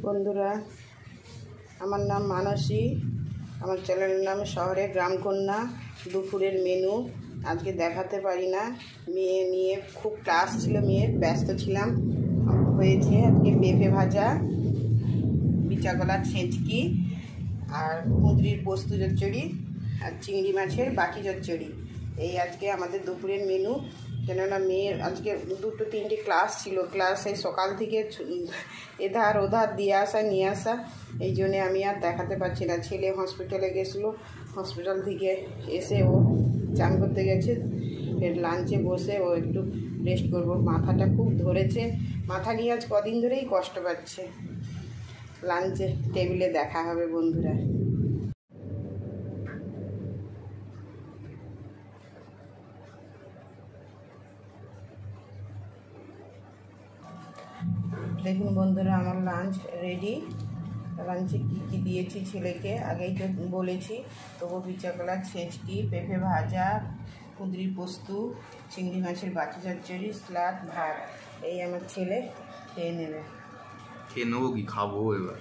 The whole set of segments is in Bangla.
বন্ধুরা, আমার নাম মানসী, আমার চ্যানেলের নাম শহরের গ্রামকন্যা। দুপুরের মেনু আজকে দেখাতে পারি না, মেয়ে নিয়ে খুব ক্লাস ছিল, মেয়ের ব্যস্ত ছিলাম। হয়েছে আজকে পেঁপে ভাজা, বিচাগলার ছেঁচকি, আর কুঁদরির পোস্ত চচ্চড়ি, আর চিংড়ি মাছের বাকি চচ্চড়ি। এই আজকে আমাদের দুপুরের মেনু। কেননা মেয়ের আজকে দুটো তিনটে ক্লাস ছিল, ক্লাসে সকাল থেকে এধার ওধার দিয়ে আসা নিয়ে আসা, এই জন্যে আমি আর দেখাতে পারছি না। ছেলে হসপিটালে গেছিলো, হসপিটাল থেকে এসে ও চান করতে গেছে, ফের লাঞ্চে বসে ও একটু রেস্ট করবো। মাথাটা খুব ধরেছে, মাথা নিয়ে আজ কদিন ধরেই কষ্ট পাচ্ছে। লাঞ্চে টেবিলে দেখা হবে বন্ধুরা। দেখুন বন্ধুরা, আমার লাঞ্চ রেডি। লাঞ্চে কী কী দিয়েছি ছেলেকে আগেই তো বলেছি। তবু বিচাগলার ছেঁচকি, পেঁপে ভাজা, কুঁদরির পোস্ত, চিংড়ি মাছের বাকি চচ্চড়ি, স্যালাড, ভাত। এই আমার ছেলে খেয়ে নেবে। খেয়ে নেবো কি, খাবো এবার।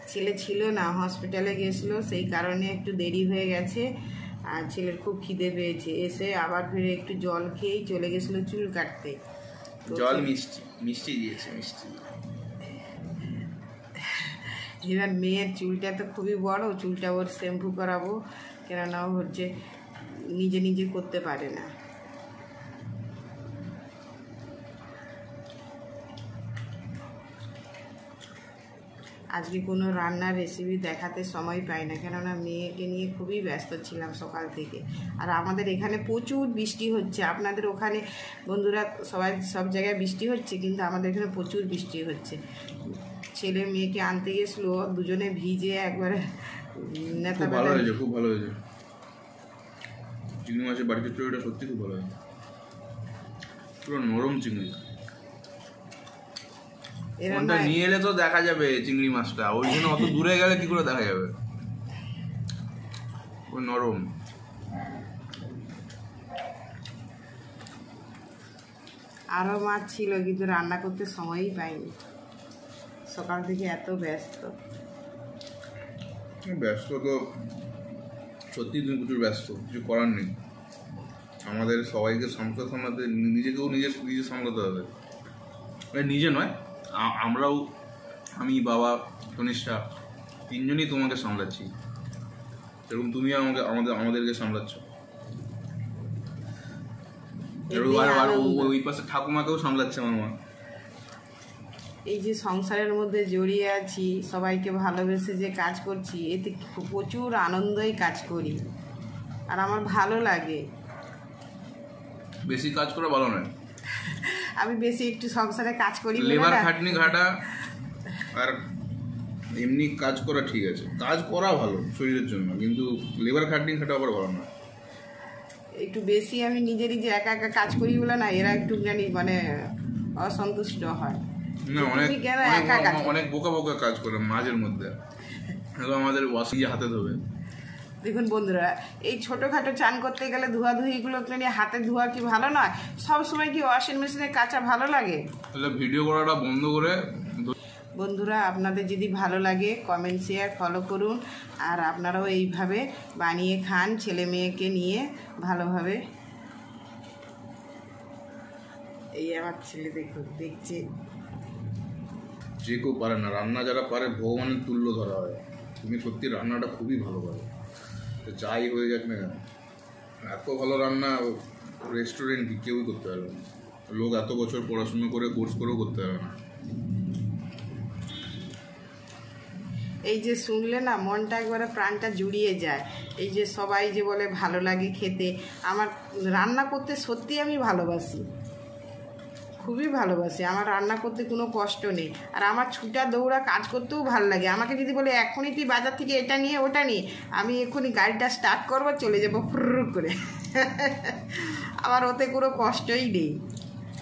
ছেলে ছিল না, হসপিটালে গেছিলো, সেই কারণে একটু দেরি হয়ে গেছে। আর ছেলের খুব খিদে পেয়েছে, এসে আবার ফিরে একটু জল খেয়েই চলে গেছিলো চুল কাটতে। জল মিষ্টি দিয়েছে, মিষ্টি। এবার মেয়ের চুলটা তো খুবই বড়, চুলটা ওর শ্যাম্পু করাবো, কেননা ও হচ্ছে নিজে নিজে করতে পারে না। আজকে কোনো রান্নার রেসিপি দেখাতে সময় পাই না, কেননা মেয়েকে নিয়ে খুবই ব্যস্ত ছিলাম সকাল থেকে। আর আমাদের এখানে প্রচুর বৃষ্টি হচ্ছে। আপনাদের ওখানে বন্ধুরা সব জায়গায় বৃষ্টি হচ্ছে, কিন্তু আমাদের এখানে প্রচুর বৃষ্টি হচ্ছে। ছেলে মেয়েকে আনতে গেছিলো, দুজনে ভিজে একবারে নেতা। ভালো হয়েছে, খুব ভালো হয়েছে। চিংড়ি মাছের বাড়ি চচ্চড়িটা সত্যি খুব ভালো হয়েছে, পুরো নরম চিংড়ি। নিয়ে এলে তো দেখা যাবে চিংড়ি মাছটা, ওই জন্য অত দূরে গেলে কি করে দেখা যাবে? ওই নরম। আরও মাছ ছিল, কিন্তু রান্না করতে সময়ই পাইনি, সকাল থেকে এত ব্যস্ত। ব্যস্ত তো সত্যি, তুমি প্রচুর ব্যস্ত, কিছু করার নেই। আমাদের সবাইকে সামলাতে নিজেকেও নিজে সামলাতে হবে। নিজে নয়, আমরাও, আমি, বাবা, কনিষ্ঠা, তিনজনই তোমাকে সামলাচ্ছি, সেরকম তুমি আমাদেরকে সামলাচ্ছ। ওই পাশে ঠাকুমাকেও সামলাচ্ছে আমার মা। এই যে সংসারের মধ্যে জড়িয়ে আছি, সবাইকে ভালোবেসে যে কাজ করছি, এতে প্রচুর আনন্দই কাজ করি, আর আমার ভালো লাগে। বেশি কাজ করা ভালো নয়। আমি বেশি একটু সংসারে কাজ করি, লেবার খাটনি ঘাটা, আর এমনি কাজ করা ঠিক আছে, কাজ করা ভালো শরীরের জন্য, কিন্তু লেবার খাটনি ঘাটা আবার ভালো না। একটু বেশি আমি নিজে একা একা কাজ করি বলে না, এরা একটু জানি মানে অসন্তুষ্ট হয়। না, অনেক বোকা কাজ করে মাঝের মধ্যে, আমাদের ওয়াশিং হাতে ধোবে। দেখুন বন্ধুরা, এই ছোটোখাটো চান করতে গেলে ধোয়াধুয়িগুলো নিয়ে হাতে ধোয়া কি ভালো নয়? সবসময় কি ওয়াশিং মেশিনে কাচা ভালো লাগে? তাহলে ভিডিও করাটা বন্ধ করে। বন্ধুরা, আপনাদের যদি ভালো লাগে কমেন্ট, শেয়ার, ফলো করুন, আর আপনারাও এইভাবে বানিয়ে খান ছেলে মেয়েকে নিয়ে ভালোভাবে। এই আমার ছেলে দেখছে। যে কেউ পারে না রান্না, যারা পারে ভগবানের তুল্য ধরা হয়। তুমি সত্যি রান্নাটা খুবই ভালো পারো, যাই হয়ে যাক না কেন। এত ভালো রান্না রেস্টুরেন্ট কেউই করতে পারবে না, লোক এত বছর পড়াশুনো করে কোর্স করেও করতে পারবে না। এই যে শুনলে না, মনটা একবারে প্রাণটা জুড়িয়ে যায়। এই যে সবাই যে বলে ভালো লাগে খেতে, আমার রান্না করতে সত্যি আমি ভালোবাসি, খুবই ভালোবাসি। আমার রান্না করতে কোনো কষ্ট নেই, আর আমার ছুটা দৌড়া কাজ করতেও ভালো লাগে। আমাকে যদি বলে এখনই তুই বাজার থেকে এটা নিয়ে ওটা নিয়ে, আমি এখনই গাড়িটা স্টার্ট করবো, চলে যাবো ফুর করে। আমার ওতে কোনো কষ্টই নেই।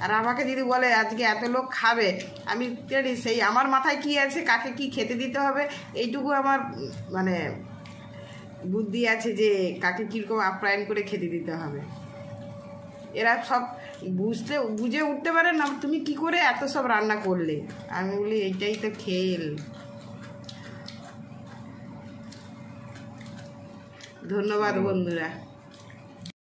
আর আমাকে যদি বলে আজকে এত লোক খাবে, আমি সেই আমার মাথায় কী আছে, কাকে কি খেতে দিতে হবে, এইটুকু আমার মানে বুদ্ধি আছে যে কাকে কীরকম আপ্যায়ন করে খেতে দিতে হবে। এরা সব বুঝে উঠতে পারে না তুমি কি করে এত সব রান্না করলে। আমি বলি এইটাই তো খেল। ধন্যবাদ বন্ধুরা।